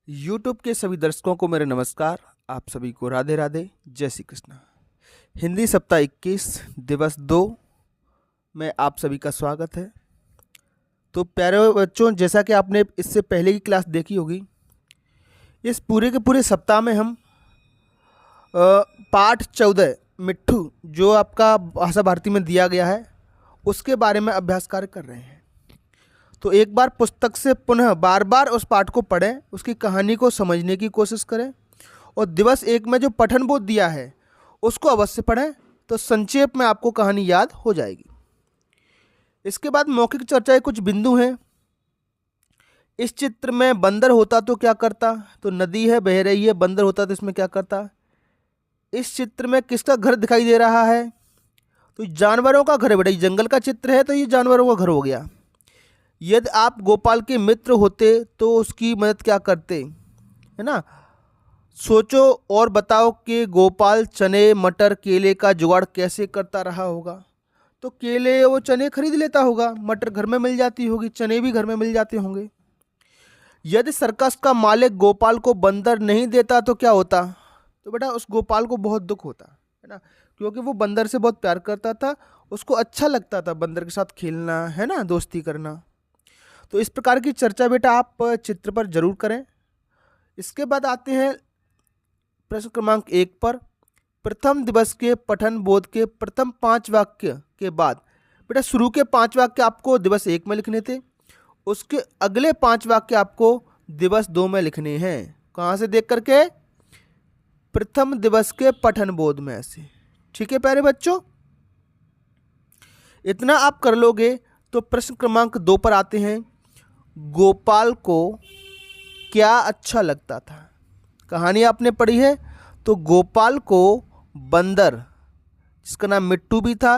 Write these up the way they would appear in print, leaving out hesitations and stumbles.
YouTube के सभी दर्शकों को मेरे नमस्कार। आप सभी को राधे राधे, जय श्री कृष्ण। हिंदी सप्ताह 21 दिवस 2 में आप सभी का स्वागत है। तो प्यारे बच्चों, जैसा कि आपने इससे पहले की क्लास देखी होगी, इस पूरे के पूरे सप्ताह में हम पाठ 14 मिट्ठू जो आपका भाषा भारती में दिया गया है उसके बारे में अभ्यास कार्य कर रहे हैं। तो एक बार पुस्तक से पुनः बार बार उस पाठ को पढ़ें, उसकी कहानी को समझने की कोशिश करें और दिवस 1 में जो पठन बोध दिया है उसको अवश्य पढ़ें, तो संक्षेप में आपको कहानी याद हो जाएगी। इसके बाद मौखिक चर्चा के कुछ बिंदु हैं। इस चित्र में बंदर होता तो क्या करता, तो नदी है बह रही है, बंदर होता तो इसमें क्या करता। इस चित्र में किसका घर दिखाई दे रहा है, तो जानवरों का घर है बेटा। जंगल का चित्र है तो ये जानवरों का घर हो गया। यदि आप गोपाल के मित्र होते तो उसकी मदद क्या करते, है ना। सोचो और बताओ कि गोपाल चने मटर केले का जुगाड़ कैसे करता रहा होगा। तो केले वो चने खरीद लेता होगा, मटर घर में मिल जाती होगी, चने भी घर में मिल जाते होंगे। यदि सर्कस का मालिक गोपाल को बंदर नहीं देता तो क्या होता, तो बेटा उस गोपाल को बहुत दुख होता, है ना, क्योंकि वो बंदर से बहुत प्यार करता था, उसको अच्छा लगता था बंदर के साथ खेलना, है ना, दोस्ती करना। तो इस प्रकार की चर्चा बेटा आप चित्र पर जरूर करें। इसके बाद आते हैं प्रश्न क्रमांक 1 पर। प्रथम दिवस के पठन बोध के प्रथम 5 वाक्य के बाद बेटा शुरू के 5 वाक्य आपको दिवस 1 में लिखने थे, उसके अगले 5 वाक्य आपको दिवस 2 में लिखने हैं। कहाँ से देख करके, प्रथम दिवस के पठन बोध में से। ठीक है प्यारे बच्चों, इतना आप कर लोगे तो प्रश्न क्रमांक 2 पर आते हैं। गोपाल को क्या अच्छा लगता था। कहानी आपने पढ़ी है, तो गोपाल को बंदर जिसका नाम मिट्टू भी था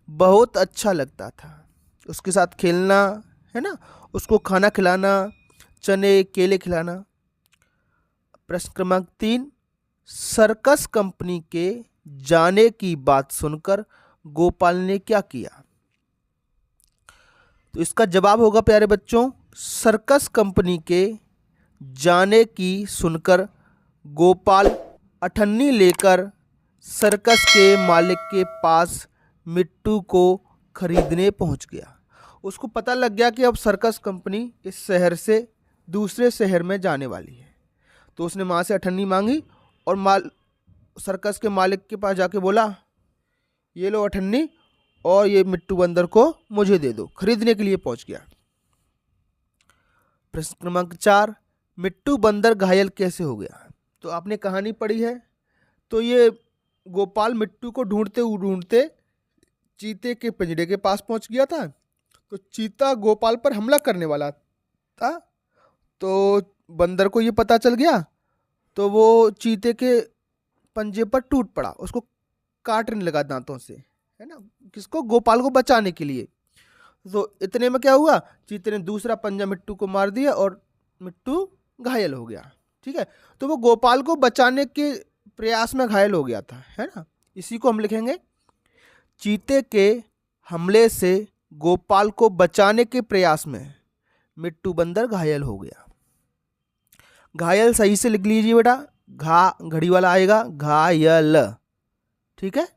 बहुत अच्छा लगता था। उसके साथ खेलना, है ना, उसको खाना खिलाना, चने केले खिलाना। प्रश्न क्रमांक 3, सर्कस कंपनी के जाने की बात सुनकर गोपाल ने क्या किया। तो इसका जवाब होगा प्यारे बच्चों, सर्कस कंपनी के जाने की सुनकर गोपाल अठन्नी लेकर सर्कस के मालिक के पास मिट्टू को खरीदने पहुंच गया। उसको पता लग गया कि अब सर्कस कंपनी इस शहर से दूसरे शहर में जाने वाली है। तो उसने माँ से अठन्नी मांगी और सर्कस के मालिक के पास जाके बोला, ये लो अठन्नी और ये मिट्टू बंदर को मुझे दे दो। खरीदने के लिए पहुंच गया। प्रश्न क्रमांक 4, मिट्टू बंदर घायल कैसे हो गया। तो आपने कहानी पढ़ी है, तो ये गोपाल मिट्टू को ढूंढते ढूंढते चीते के पिंजरे के पास पहुंच गया था। तो चीता गोपाल पर हमला करने वाला था, तो बंदर को ये पता चल गया, तो वो चीते के पंजे पर टूट पड़ा, उसको काटने लगा दांतों से, है ना, किसको, गोपाल को बचाने के लिए। तो इतने में क्या हुआ, चीते ने दूसरा पंजा मिट्टू को मार दिया और मिट्टू घायल हो गया। ठीक है, तो वो गोपाल को बचाने के प्रयास में घायल हो गया था, है ना। इसी को हम लिखेंगे, चीते के हमले से गोपाल को बचाने के प्रयास में मिट्टू बंदर घायल हो गया। घायल सही से लिख लीजिए बेटा, घा घड़ी वाला आएगा, घायल। ठीक है,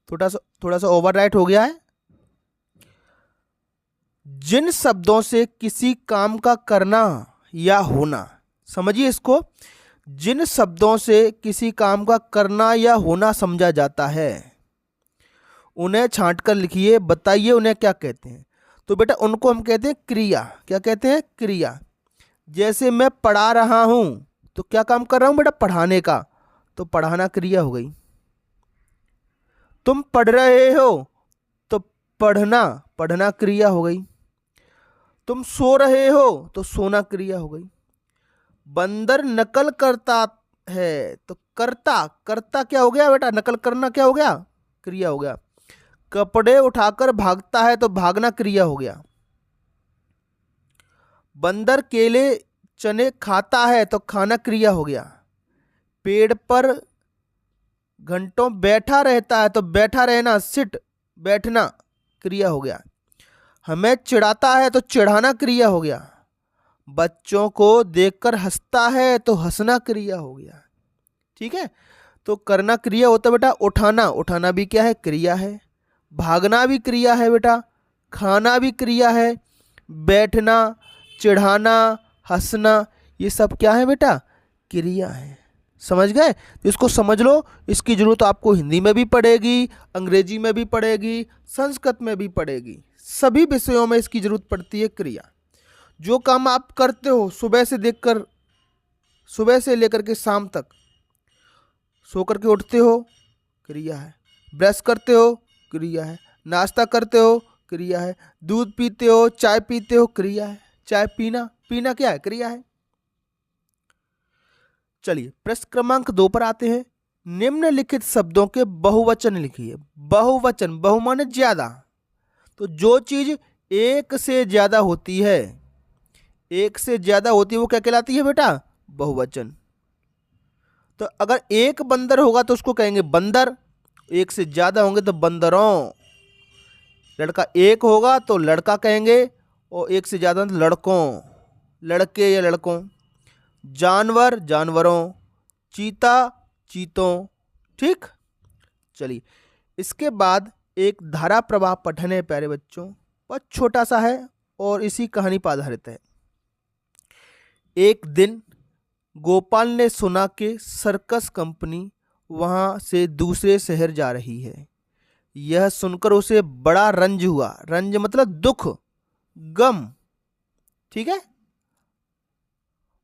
थोड़ा सा ओवरराइट हो गया है। जिन शब्दों से किसी काम का करना या होना, समझिए इसको, जिन शब्दों से किसी काम का करना या होना समझा जाता है उन्हें छांट कर लिखिए, बताइए उन्हें क्या कहते हैं। तो बेटा उनको हम कहते हैं क्रिया। क्या कहते हैं, क्रिया। जैसे मैं पढ़ा रहा हूं, तो क्या काम कर रहा हूं बेटा, पढ़ाने का, तो पढ़ाना क्रिया हो गई। तुम पढ़ रहे हो, तो पढ़ना क्रिया हो गई। तुम सो रहे हो, तो सोना क्रिया हो गई। बंदर नकल करता है, तो करता क्या हो गया बेटा, नकल करना क्या हो गया, क्रिया हो गया। कपड़े उठाकर भागता है, तो भागना क्रिया हो गया। बंदर केले चने खाता है, तो खाना क्रिया हो गया। पेड़ पर घंटों बैठा रहता है, तो बैठा रहना सिट बैठना क्रिया हो गया। हमें चिढ़ाता है, तो चिढ़ाना क्रिया हो गया। बच्चों को देखकर हंसता है तो हंसना क्रिया हो गया। ठीक है, तो करना क्रिया होता है बेटा उठाना, उठाना भी क्या है, क्रिया है। भागना भी क्रिया है बेटा, खाना भी क्रिया है, बैठना, चिढ़ाना, हंसना, ये सब क्या है बेटा, क्रिया है। समझ गए? तो इसको समझ लो, इसकी जरूरत आपको हिंदी में भी पड़ेगी, अंग्रेजी में भी पड़ेगी, संस्कृत में भी पड़ेगी, सभी विषयों में इसकी जरूरत पड़ती है क्रिया। जो काम आप करते हो सुबह से लेकर के शाम तक, सो करके उठते हो क्रिया है, ब्रश करते हो क्रिया है, नाश्ता करते हो क्रिया है, दूध पीते हो, चाय पीते हो क्रिया है। चाय पीना क्या है, क्रिया है। चलिए प्रश्न क्रमांक 2 पर आते हैं। निम्नलिखित शब्दों के बहुवचन लिखिए। बहुवचन, बहु माने ज्यादा, तो जो चीज एक से ज्यादा होती है, वो क्या कहलाती है बेटा, बहुवचन। तो अगर एक बंदर होगा तो उसको कहेंगे बंदर, एक से ज्यादा होंगे तो बंदरों। लड़का एक होगा तो लड़का कहेंगे, और एक से ज्यादा तो लड़कों, लड़के या लड़कों। जानवर, जानवरों। चीता, चीतों। ठीक। चलिए इसके बाद एक धारा प्रवाह पठन है प्यारे बच्चों, बहुत छोटा सा है और इसी कहानी पर आधारित है। एक दिन गोपाल ने सुना कि सर्कस कंपनी वहाँ से दूसरे शहर जा रही है। यह सुनकर उसे बड़ा रंज हुआ। रंज मतलब दुख, गम। ठीक है।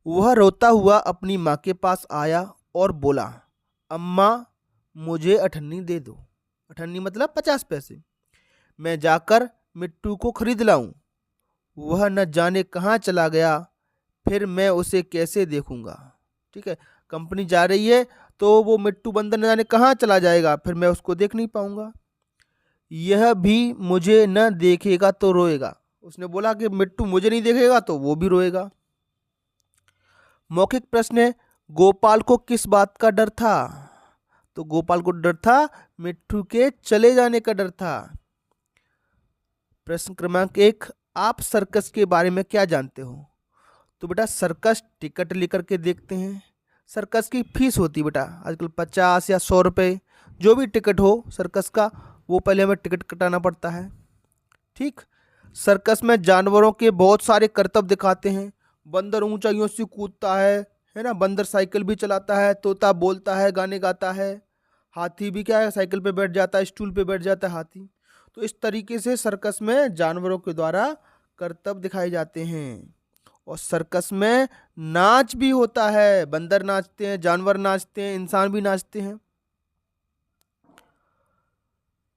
वह रोता हुआ अपनी माँ के पास आया और बोला, अम्मा मुझे अठन्नी दे दो। अठन्नी मतलब 50 पैसे। मैं जाकर मिट्टू को खरीद लाऊं। वह न जाने कहाँ चला गया, फिर मैं उसे कैसे देखूंगा। ठीक है, कंपनी जा रही है तो वो मिट्टू बंदर न जाने कहाँ चला जाएगा, फिर मैं उसको देख नहीं पाऊंगा। यह भी मुझे न देखेगा तो रोएगा। उसने बोला कि मिट्टू मुझे नहीं देखेगा तो वो भी रोएगा। मौखिक प्रश्न है, गोपाल को किस बात का डर था? तो गोपाल को डर था मिट्टू के चले जाने का डर था। प्रश्न क्रमांक 1, आप सर्कस के बारे में क्या जानते हो? तो बेटा सर्कस टिकट लेकर के देखते हैं। सर्कस की फीस होती है बेटा आजकल 50 या 100 रुपये, जो भी टिकट हो सर्कस का, वो पहले हमें टिकट कटाना पड़ता है। ठीक। सर्कस में जानवरों के बहुत सारे करतब दिखाते हैं। बंदर ऊंचाइयों से कूदता है ना, बंदर साइकिल भी चलाता है, तोता बोलता है, गाने गाता है, हाथी भी क्या है साइकिल पे बैठ जाता है, स्टूल पे बैठ जाता है हाथी। तो इस तरीके से सर्कस में जानवरों के द्वारा करतब दिखाए जाते हैं। और सर्कस में नाच भी होता है, बंदर नाचते हैं, जानवर नाचते हैं, इंसान भी नाचते हैं।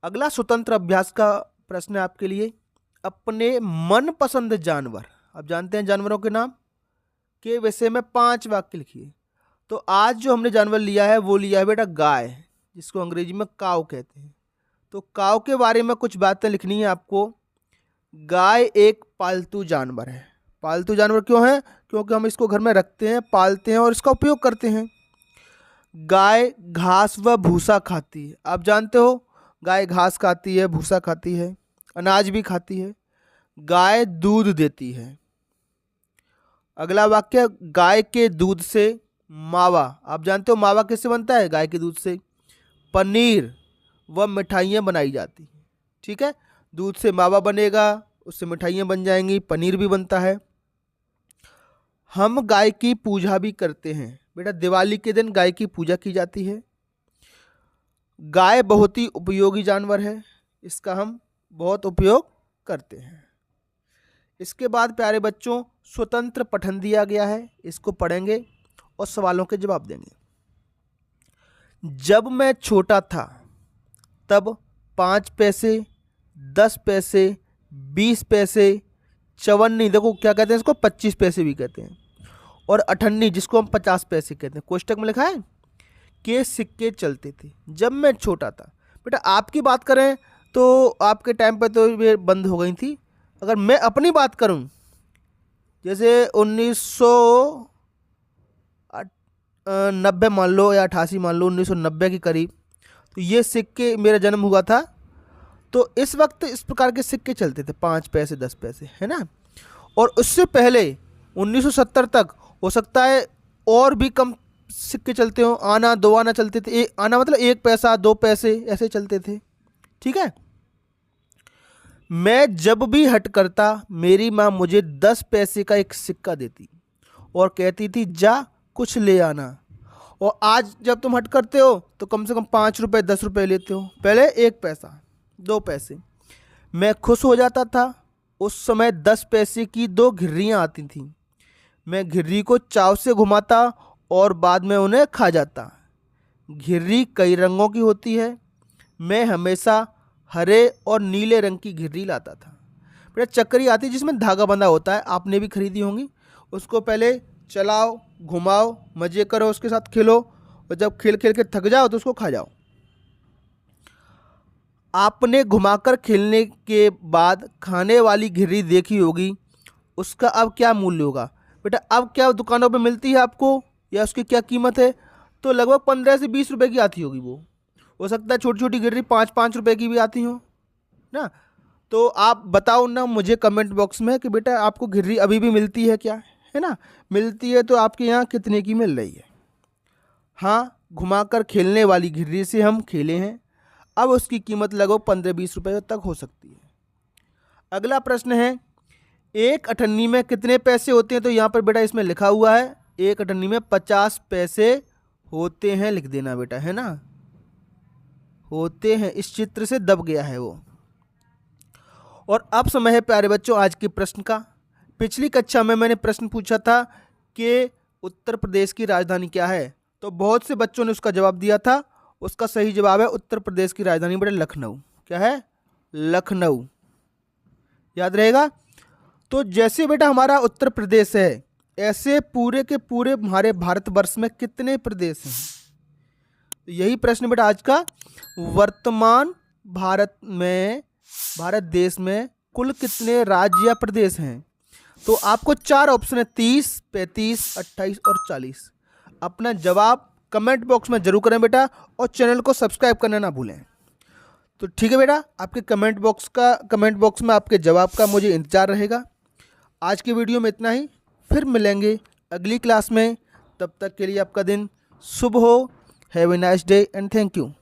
अगला स्वतंत्र अभ्यास का प्रश्न है आपके लिए, अपने मनपसंद जानवर, आप जानते हैं जानवरों के नाम, के विषय में 5 वाक्य लिखिए। तो आज जो हमने जानवर लिया है वो लिया है बेटा गाय, जिसको अंग्रेजी में काऊ कहते हैं। तो काऊ के बारे में कुछ बातें लिखनी है आपको। गाय एक पालतू जानवर है। पालतू जानवर क्यों है? क्योंकि हम इसको घर में रखते हैं, पालते हैं और इसका उपयोग करते हैं। गाय घास व भूसा खाती है। आप जानते हो गाय घास खाती है, भूसा खाती है, अनाज भी खाती है। गाय दूध देती है। अगला वाक्य, गाय के दूध से मावा, आप जानते हो मावा किससे बनता है? गाय के दूध से पनीर व मिठाइयाँ बनाई जाती हैं। ठीक है, दूध से मावा बनेगा, उससे मिठाइयाँ बन जाएंगी, पनीर भी बनता है। हम गाय की पूजा भी करते हैं। बेटा दिवाली के दिन गाय की पूजा की जाती है। गाय बहुत ही उपयोगी जानवर है, इसका हम बहुत उपयोग करते हैं। इसके बाद प्यारे बच्चों स्वतंत्र पठन दिया गया है, इसको पढ़ेंगे और सवालों के जवाब देंगे। जब मैं छोटा था तब 5 पैसे, 10 पैसे, 20 पैसे, चवन्नी, देखो क्या कहते हैं इसको, 25 पैसे भी कहते हैं, और अठन्नी जिसको हम 50 पैसे कहते हैं, कोष्टक में लिखा है, के सिक्के चलते थे जब मैं छोटा था। बेटा आपकी बात करें तो आपके टाइम पर तो ये बंद हो गई थी। अगर मैं अपनी बात करूं, जैसे 1990 मान लो या 88 मान लो, 1990 के करीब, तो ये सिक्के, मेरा जन्म हुआ था तो इस वक्त इस प्रकार के सिक्के चलते थे, 5 पैसे, 10 पैसे, है ना। और उससे पहले 1970 तक हो सकता है और भी कम सिक्के चलते हो, आना 2 आना चलते थे, आना मतलब 1 पैसा 2 पैसे ऐसे चलते थे। ठीक है। मैं जब भी हट करता मेरी माँ मुझे 10 पैसे का एक सिक्का देती और कहती थी जा कुछ ले आना। और आज जब तुम हट करते हो तो कम से कम 5 रुपये 10 रुपये लेते हो, पहले 1 पैसा 2 पैसे। मैं खुश हो जाता था। उस समय 10 पैसे की 2 घिर्रियाँ आती थीं। मैं घिर्री को चाव से घुमाता और बाद में उन्हें खा जाता। घिर्री कई रंगों की होती है। मैं हमेशा हरे और नीले रंग की घिर्री लाता था। बेटा चक्री आती है जिसमें धागा बंधा होता है, आपने भी खरीदी होंगी। उसको पहले चलाओ, घुमाओ, मज़े करो, उसके साथ खेलो और जब खेल खेल के थक जाओ तो उसको खा जाओ। आपने घुमाकर खेलने के बाद खाने वाली घिर्री देखी होगी, उसका अब क्या मूल्य होगा? बेटा अब क्या दुकानों पे मिलती है आपको या उसकी क्या कीमत है? तो लगभग 15 से 20 रुपए की आती होगी। वो हो सकता है छोटी छोटी घिर्री 5-5 रुपए की भी आती हो ना। तो आप बताओ ना मुझे कमेंट बॉक्स में कि बेटा आपको घिर्री अभी भी मिलती है क्या, है ना। मिलती है तो आपके यहाँ कितने की मिल रही है? हाँ, घुमाकर खेलने वाली घिर्री से हम खेले हैं। अब उसकी कीमत लगभग 15-20 रुपये तक हो सकती है। अगला प्रश्न है, एक अठन्नी में कितने पैसे होते हैं? तो यहाँ पर बेटा इसमें लिखा हुआ है एक अठन्नी में 50 पैसे होते हैं, लिख देना बेटा, है ना। होते हैं, इस चित्र से दब गया है वो। और अब समय है प्यारे बच्चों आज के प्रश्न का। पिछली कक्षा में मैंने प्रश्न पूछा था कि उत्तर प्रदेश की राजधानी क्या है, तो बहुत से बच्चों ने उसका जवाब दिया था। उसका सही जवाब है उत्तर प्रदेश की राजधानी बेटा लखनऊ। क्या है? लखनऊ। याद रहेगा। तो जैसे बेटा हमारा उत्तर प्रदेश है, ऐसे पूरे के पूरे हमारे भारतवर्ष में कितने प्रदेश हैं? तो यही प्रश्न बेटा आज का। वर्तमान भारत देश में कुल कितने राज्य या प्रदेश हैं? तो आपको 4 ऑप्शन है, 30, 35, 28 और 40। अपना जवाब कमेंट बॉक्स में जरूर करें बेटा और चैनल को सब्सक्राइब करना ना भूलें। तो ठीक है बेटा, आपके कमेंट बॉक्स में आपके जवाब का मुझे इंतज़ार रहेगा। आज की वीडियो में इतना ही, फिर मिलेंगे अगली क्लास में। तब तक के लिए आपका दिन शुभ हो। Have a nice day and thank you.